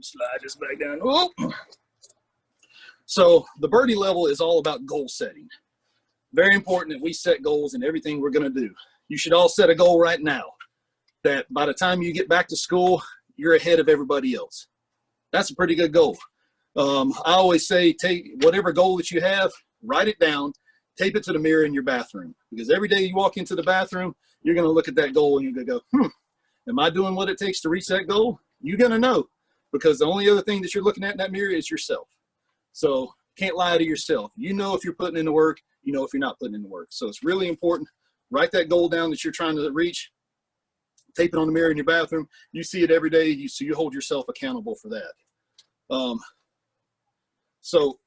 Slide this back down. Oh. So the birdie level is all about goal setting. Very important that we set goals in everything we're going to do. You should all set a goal right now that by the time you get back to school, you're ahead of everybody else. That's a pretty good goal. I always say take whatever goal that you have, write it down, tape it to the mirror in your bathroom. Because every day you walk into the bathroom, you're going to look at that goal and you're going to go, am I doing what it takes to reach that goal? You're going to know, because the only other thing that you're looking at in that mirror is yourself. So can't lie to yourself. You know if you're putting in the work, you know if you're not putting in the work. So it's really important. Write that goal down that you're trying to reach. Tape it on the mirror in your bathroom. You see it every day, so you hold yourself accountable for that. So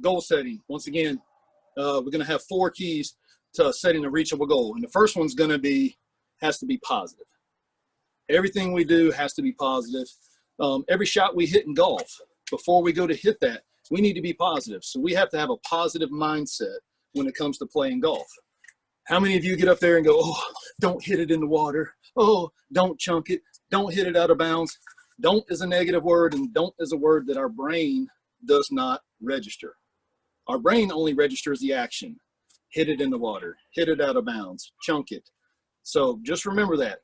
goal setting. Once again, we're going to have 4 keys to setting a reachable goal. And the first one's going to has to be positive. Everything we do has to be positive. Every shot we hit in golf, before we go to hit that, we need to be positive. So we have to have a positive mindset when it comes to playing golf. How many of you get up there and go, oh, don't hit it in the water. Oh, don't chunk it. Don't hit it out of bounds. Don't is a negative word, and don't is a word that our brain does not register. Our brain only registers the action. Hit it in the water. Hit it out of bounds. Chunk it. So just remember that.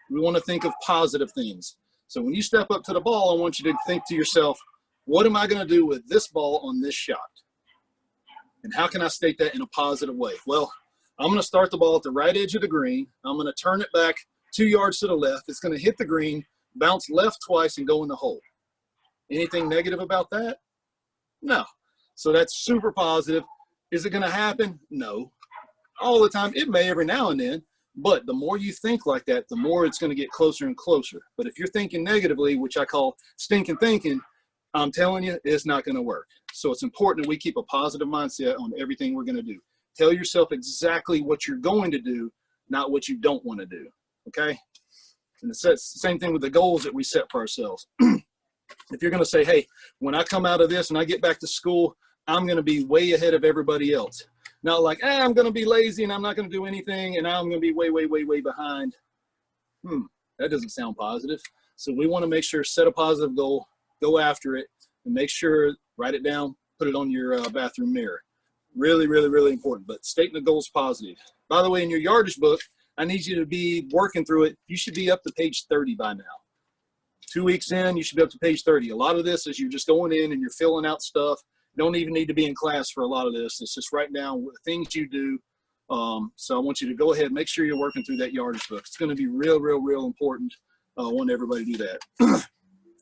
We want to think of positive things. So when you step up to the ball, I want you to think to yourself, what am I going to do with this ball on this shot? And how can I state that in a positive way? Well, I'm going to start the ball at the right edge of the green. I'm going to turn it back 2 yards to the left. It's going to hit the green, bounce left twice, and go in the hole. Anything negative about that? No. So that's super positive. Is it going to happen? No. All the time. It may every now and then. But the more you think like that, the more it's going to get closer and closer. But if you're thinking negatively, which I call stinking thinking, I'm telling you, it's not going to work. So it's important that we keep a positive mindset on everything we're going to do. Tell yourself exactly what you're going to do, not what you don't want to do. Okay? And it's the same thing with the goals that we set for ourselves. If you're going to say, hey, when I come out of this and I get back to school, I'm going to be way ahead of everybody else. Not like, I'm going to be lazy and I'm not going to do anything and I'm going to be way, way, way, way behind. That doesn't sound positive. So we want to make sure, set a positive goal, go after it, and make sure, write it down, put it on your bathroom mirror. Really, really, really important. But stating the goal is positive. By the way, in your yardage book, I need you to be working through it. You should be up to page 30 by now. 2 weeks in, you should be up to page 30. A lot of this is you're just going in and you're filling out stuff. You don't even need to be in class for a lot of this. It's just write down the things you do. So I want you to go ahead and make sure you're working through that yardage book. It's going to be real, real, real important. I want everybody to do that.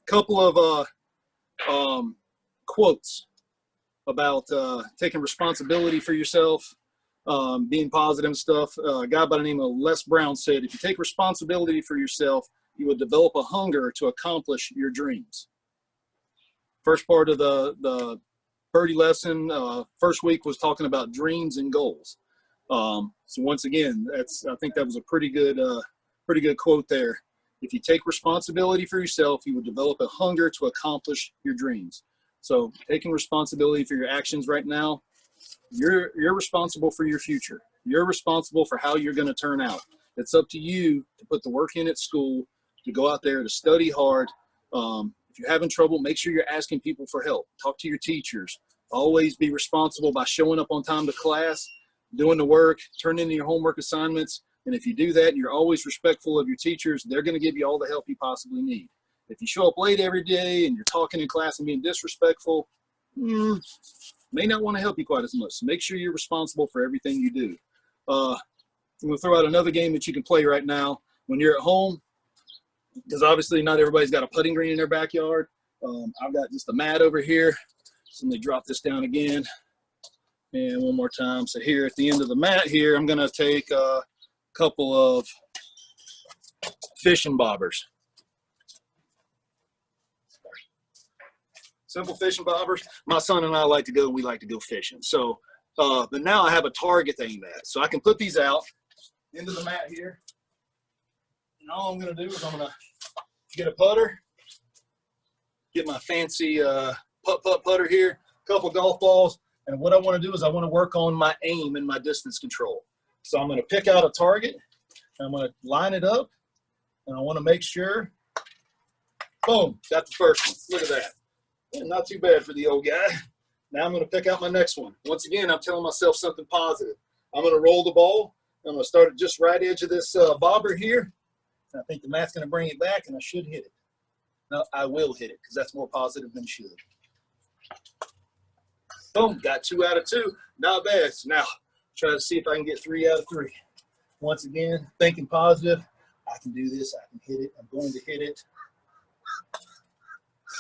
Couple of quotes about taking responsibility for yourself, being positive and stuff. A guy by the name of Les Brown said, if you take responsibility for yourself, you will develop a hunger to accomplish your dreams. First part of the Birdie lesson, first week was talking about dreams and goals. So once again, I think that was a pretty good quote there. If you take responsibility for yourself, you will develop a hunger to accomplish your dreams. So taking responsibility for your actions right now, you're responsible for your future. You're responsible for how you're going to turn out. It's up to you to put the work in at school, to go out there, to study hard. If you're having trouble, make sure you're asking people for help. Talk to your teachers. Always be responsible by showing up on time to class, doing the work, turning in your homework assignments. And if you do that, and you're always respectful of your teachers, they're going to give you all the help you possibly need. If you show up late every day and you're talking in class and being disrespectful, may not want to help you quite as much. So make sure you're responsible for everything you do. I'm going to throw out another game that you can play right now when you're at home, because obviously not everybody's got a putting green in their backyard. I've got just a mat over here. So let me drop this down again. And one more time. So here at the end of the mat here, I'm going to take a couple of fishing bobbers. Simple fishing bobbers. My son and I like to go, we like to go fishing. So, but now I have a target to aim at. So I can put these out into the mat here. And all I'm going to do is I'm going to get a putter, get my fancy putt putter here, a couple golf balls. And what I want to do is I want to work on my aim and my distance control. So I'm going to pick out a target. I'm going to line it up. And I want to make sure Boom, got the first one. Look at that. Yeah, not too bad for the old guy. Now I'm going to pick out my next one. Once again, I'm telling myself something positive. I'm going to roll the ball. I'm going to start at just right edge of this bobber here. I think the mat's going to bring it back, and I should hit it. No, I will hit it because that's more positive than should. Boom, got 2 out of 2. Not bad. So now, try to see if I can get 3 out of 3. Once again, thinking positive. I can do this. I can hit it. I'm going to hit it.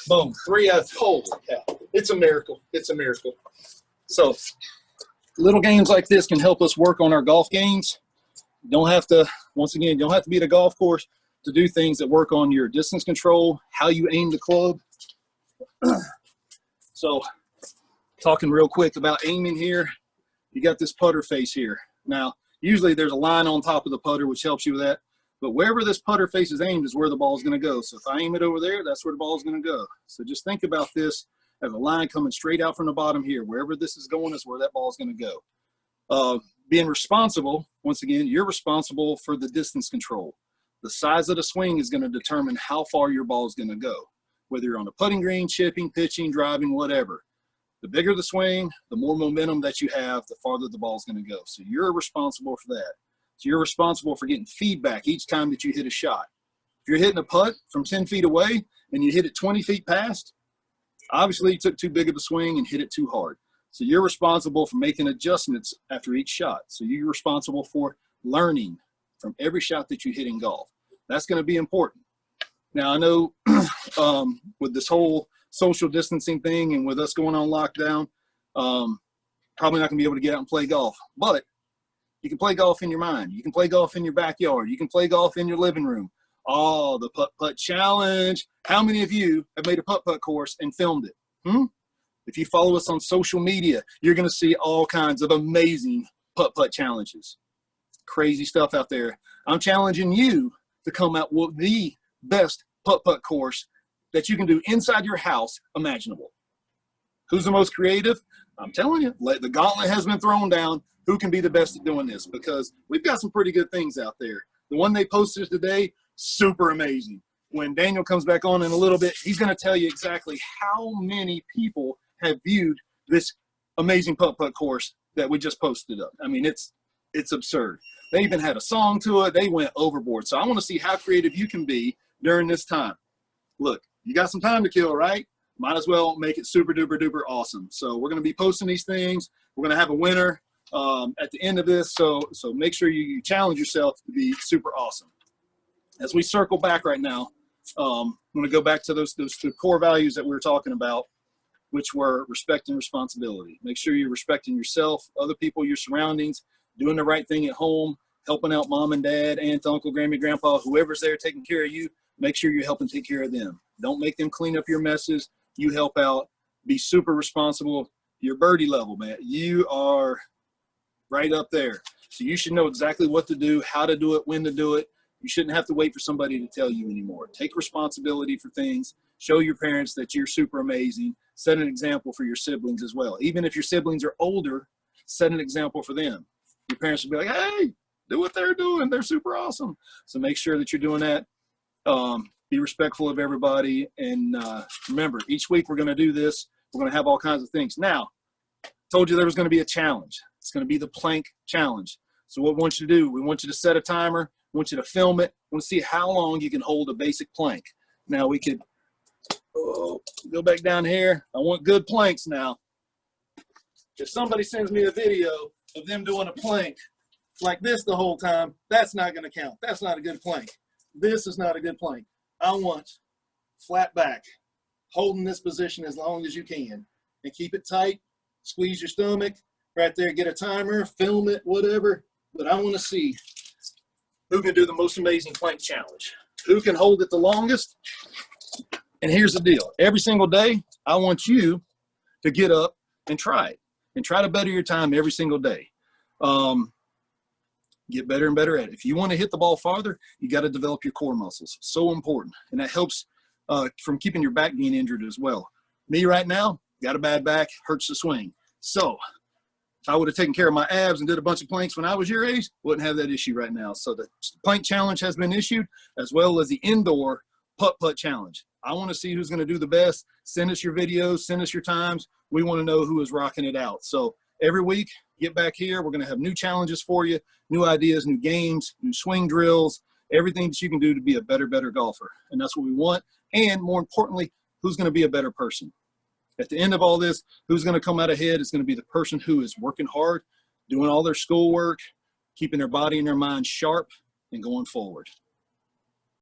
Boom, 3 out of 3. Holy cow. It's a miracle. It's a miracle. So, little games like this can help us work on our golf games. You don't have to, once again, you don't have to be at a golf course to do things that work on your distance control, how you aim the club. So, talking real quick about aiming here, you got this putter face here. Now, usually there's a line on top of the putter which helps you with that, but wherever this putter face is aimed is where the ball is going to go. So if I aim it over there, that's where the ball is going to go. So just think about this as a line coming straight out from the bottom here. Wherever this is going is where that ball is going to go. Being responsible, once again, you're responsible for the distance control. The size of the swing is going to determine how far your ball is going to go, whether you're on a putting green, chipping, pitching, driving, whatever. The bigger the swing, the more momentum that you have, the farther the ball is going to go. So you're responsible for that. So you're responsible for getting feedback each time that you hit a shot. If you're hitting a putt from 10 feet away and you hit it 20 feet past, obviously you took too big of a swing and hit it too hard. So you're responsible for making adjustments after each shot. So you're responsible for learning from every shot that you hit in golf. That's going to be important. Now, I know with this whole social distancing thing and with us going on lockdown, probably not going to be able to get out and play golf. But you can play golf in your mind. You can play golf in your backyard. You can play golf in your living room. Oh, the putt-putt challenge. How many of you have made a putt-putt course and filmed it? If you follow us on social media, you're going to see all kinds of amazing putt-putt challenges. Crazy stuff out there. I'm challenging you to come out with the best putt-putt course that you can do inside your house imaginable. Who's the most creative? I'm telling you, the gauntlet has been thrown down. Who can be the best at doing this? Because we've got some pretty good things out there. The one they posted today, super amazing. When Daniel comes back on in a little bit, he's going to tell you exactly how many people have viewed this amazing putt-putt course that we just posted up. I mean, it's absurd. They even had a song to it. They went overboard. So I want to see how creative you can be during this time. Look, you got some time to kill, right? Might as well make it super duper duper awesome. So we're going to be posting these things. We're going to have a winner at the end of this. So make sure you challenge yourself to be super awesome. As we circle back right now, I'm going to go back to those core values that we were talking about, which were respect and responsibility. Make sure you're respecting yourself, other people, your surroundings, doing the right thing at home, helping out mom and dad, aunt, uncle, grandma, grandpa, whoever's there taking care of you. Make sure you're helping take care of them. Don't make them clean up your messes. You help out. Be super responsible. Your birdie level, man. You are right up there. So you should know exactly what to do, how to do it, when to do it. You shouldn't have to wait for somebody to tell you anymore. Take responsibility for things. Show your parents that you're super amazing. Set an example for your siblings as well. Even if your siblings are older, set an example for them. Your parents will be like, hey, do what they're doing. They're super awesome. So make sure that you're doing that. Be respectful of everybody. And remember, each week we're going to do this. We're going to have all kinds of things. Now, I told you there was going to be a challenge. It's going to be the plank challenge. So what we want you to do, we want you to set a timer. We want you to film it. We want to see how long you can hold a basic plank. Now we could go back down here. I want good planks now. If somebody sends me a video of them doing a plank like this the whole time, that's not going to count. That's not a good plank. This is not a good plank. I want flat back, holding this position as long as you can, and keep it tight. Squeeze your stomach right there. Get a timer, film it, whatever. But I want to see who can do the most amazing plank challenge. Who can hold it the longest? And here's the deal. Every single day, I want you to get up and try it. And try to better your time every single day. Get better and better at it. If you want to hit the ball farther, you got to develop your core muscles. So important. And that helps from keeping your back being injured as well. Me right now, got a bad back, hurts the swing. So if I would have taken care of my abs and did a bunch of planks when I was your age, wouldn't have that issue right now. So the plank challenge has been issued, as well as the indoor putt-putt challenge. I want to see who's going to do the best. Send us your videos, send us your times. We want to know who is rocking it out. So every week, get back here. We're going to have new challenges for you, new ideas, new games, new swing drills, everything that you can do to be a better golfer. And that's what we want. And more importantly, who's going to be a better person. At the end of all this, who's going to come out ahead is going to be the person who is working hard, doing all their schoolwork, keeping their body and their mind sharp, and going forward.